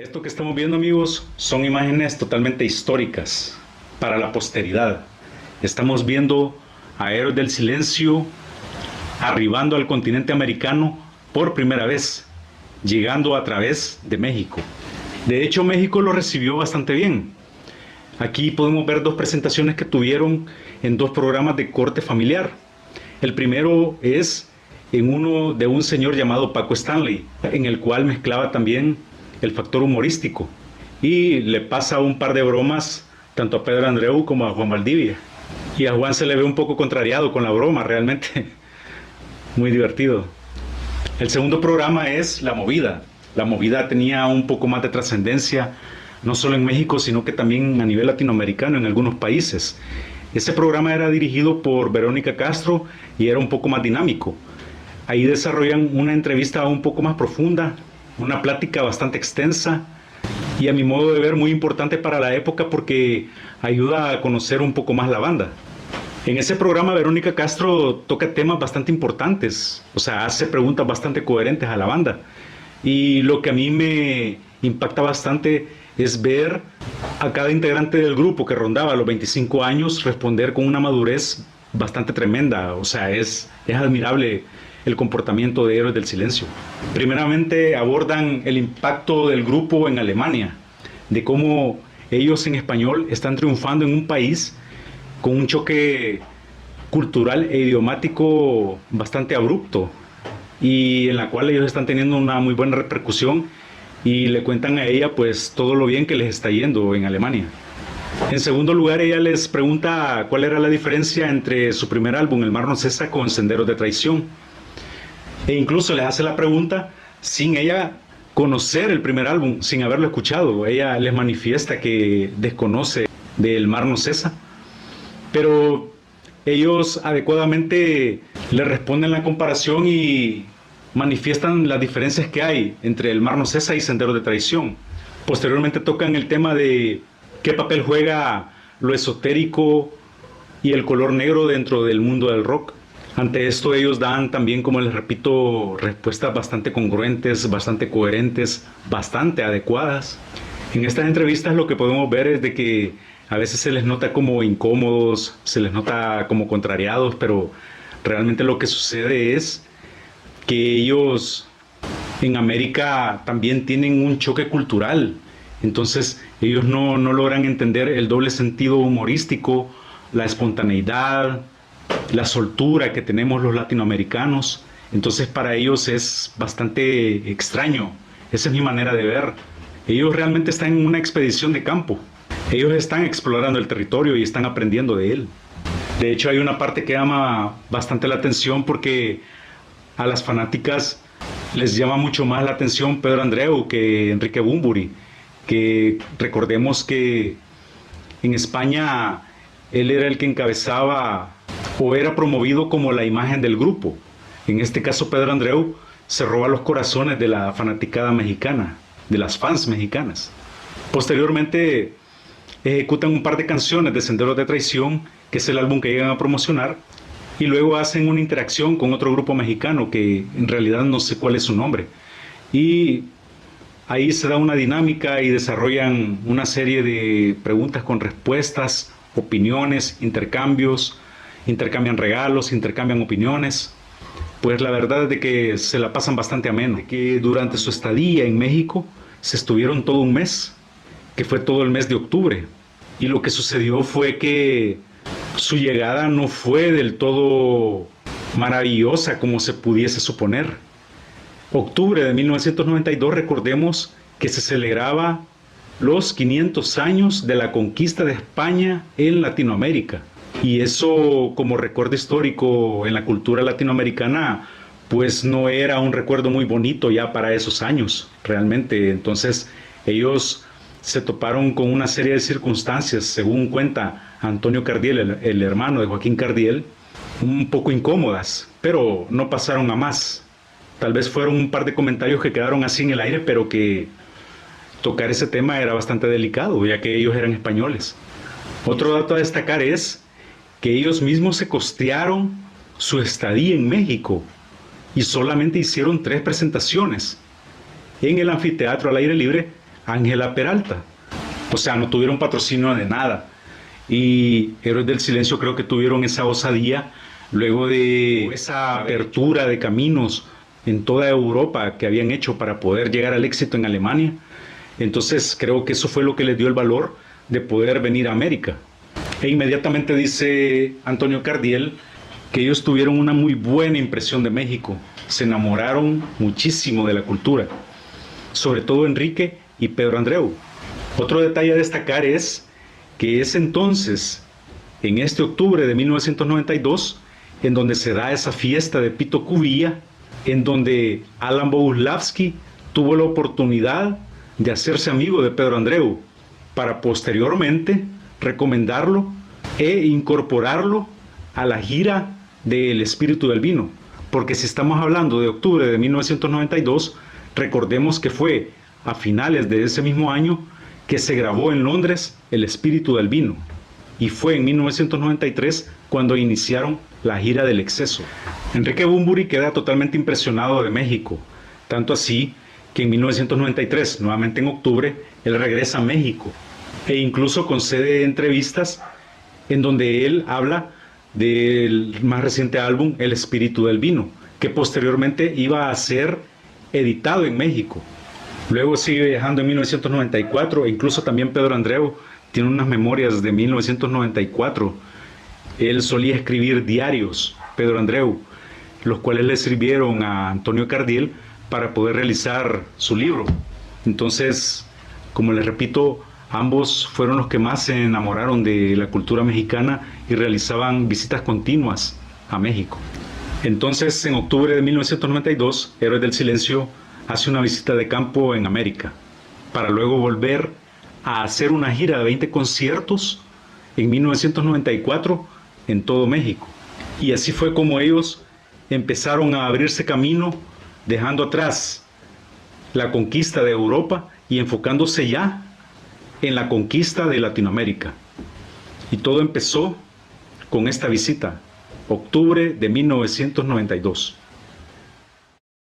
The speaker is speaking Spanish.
Esto que estamos viendo, amigos, son imágenes totalmente históricas para la posteridad. Estamos viendo a Héroes del Silencio arribando al continente americano por primera vez, llegando a través de México. De hecho, México lo recibió bastante bien. Aquí podemos ver dos presentaciones que tuvieron en dos programas de corte familiar. El primero es en uno de un señor llamado Paco Stanley, en el cual mezclaba también el factor humorístico y le pasa un par de bromas tanto a Pedro Andreu como a Juan Valdivia, y a Juan se le ve un poco contrariado con la broma, realmente muy divertido. El segundo programa es La Movida. La Movida tenía un poco más de trascendencia, no solo en México, sino que también a nivel latinoamericano en algunos países. Ese programa era dirigido por Verónica Castro y era un poco más dinámico. Ahí desarrollan una entrevista un poco más profunda, una plática bastante extensa y, a mi modo de ver, muy importante para la época porque ayuda a conocer un poco más la banda. En ese programa Verónica Castro toca temas bastante importantes, o sea, hace preguntas bastante coherentes a la banda. Y lo que a mí me impacta bastante es ver a cada integrante del grupo que rondaba los 25 años responder con una madurez bastante tremenda. O sea, es admirable el comportamiento de Héroes del Silencio. Primeramente abordan el impacto del grupo en Alemania, de cómo ellos en español están triunfando en un país con un choque cultural e idiomático bastante abrupto y en la cual ellos están teniendo una muy buena repercusión y le cuentan a ella pues todo lo bien que les está yendo en Alemania. En segundo lugar, ella les pregunta cuál era la diferencia entre su primer álbum, El Mar no cesa, con Senderos de Traición. E incluso les hace la pregunta sin ella conocer el primer álbum, sin haberlo escuchado. Ella les manifiesta que desconoce de El Mar no cesa, pero ellos adecuadamente le responden la comparación y manifiestan las diferencias que hay entre El Mar no cesa y Senderos de Traición. Posteriormente tocan el tema de qué papel juega lo esotérico y el color negro dentro del mundo del rock. Ante esto ellos dan también, como les repito, respuestas bastante congruentes, bastante coherentes, bastante adecuadas. En estas entrevistas lo que podemos ver es de que a veces se les nota como incómodos, se les nota como contrariados, pero realmente lo que sucede es que ellos en América también tienen un choque cultural. Entonces ellos no logran entender el doble sentido humorístico, la espontaneidad, la soltura que tenemos los latinoamericanos. Entonces para ellos es bastante extraño. Esa es mi manera de ver. Ellos realmente están en una expedición de campo. Ellos están explorando el territorio y están aprendiendo de él. De hecho, hay una parte que llama bastante la atención porque a las fanáticas les llama mucho más la atención Pedro Andreu que Enrique Bunbury, que recordemos que en España él era el que encabezaba o era promovido como la imagen del grupo. En este caso, Pedro Andreu se roba los corazones de la fanaticada mexicana, de las fans mexicanas. Posteriormente ejecutan un par de canciones de Senderos de Traición, que es el álbum que llegan a promocionar, y luego hacen una interacción con otro grupo mexicano que en realidad no sé cuál es su nombre. Y ahí se da una dinámica y desarrollan una serie de preguntas con respuestas, opiniones, intercambios, intercambian regalos, intercambian opiniones. Pues la verdad es de que se la pasan bastante ameno. Que durante su estadía en México se estuvieron todo un mes, que fue todo el mes de octubre. Y lo que sucedió fue que su llegada no fue del todo maravillosa como se pudiese suponer. Octubre de 1992, recordemos que se celebraba los 500 años de la conquista de España en Latinoamérica. Y eso, como recuerdo histórico en la cultura latinoamericana, pues no era un recuerdo muy bonito ya para esos años, realmente. Entonces ellos se toparon con una serie de circunstancias, según cuenta Antonio Cardiel, el hermano de Joaquín Cardiel, un poco incómodas, pero no pasaron a más. Tal vez fueron un par de comentarios que quedaron así en el aire, pero que tocar ese tema era bastante delicado, ya que ellos eran españoles. Otro dato a destacar es que ellos mismos se costearon su estadía en México y solamente hicieron 3 presentaciones en el anfiteatro al aire libre Ángela Peralta. O sea, no tuvieron patrocinio de nada. Y Héroes del Silencio creo que tuvieron esa osadía luego de esa apertura de caminos en toda Europa que habían hecho para poder llegar al éxito en Alemania. Entonces creo que eso fue lo que les dio el valor de poder venir a América. E inmediatamente dice Antonio Cardiel que ellos tuvieron una muy buena impresión de México, se enamoraron muchísimo de la cultura, sobre todo Enrique y Pedro Andreu. Otro detalle a destacar es que es entonces, en este octubre de 1992, en donde se da esa fiesta de Pito Cubilla, en donde Alan Boguslawski tuvo la oportunidad de hacerse amigo de Pedro Andreu, para posteriormente recomendarlo e incorporarlo a la gira del Espíritu del Vino. Porque si estamos hablando de octubre de 1992, recordemos que fue a finales de ese mismo año que se grabó en Londres El Espíritu del Vino. Y fue en 1993 cuando iniciaron la gira del exceso. Enrique Bunbury queda totalmente impresionado de México, tanto así que en 1993, nuevamente en octubre, él regresa a México e incluso concede entrevistas en donde él habla del más reciente álbum El Espíritu del Vino, que posteriormente iba a ser editado en México. Luego sigue viajando en 1994 e incluso también Pedro Andreu tiene unas memorias de 1994. Él solía escribir diarios, Pedro Andreu, los cuales le sirvieron a Antonio Cardiel para poder realizar su libro. Entonces, como les repito, ambos fueron los que más se enamoraron de la cultura mexicana y realizaban visitas continuas a México. Entonces, en octubre de 1992, Héroes del Silencio hace una visita de campo en América, para luego volver a hacer una gira de 20 conciertos en 1994 en todo México. Y así fue como ellos empezaron a abrirse camino, dejando atrás la conquista de Europa y enfocándose ya en la conquista de Latinoamérica. Y todo empezó con esta visita, octubre de 1992.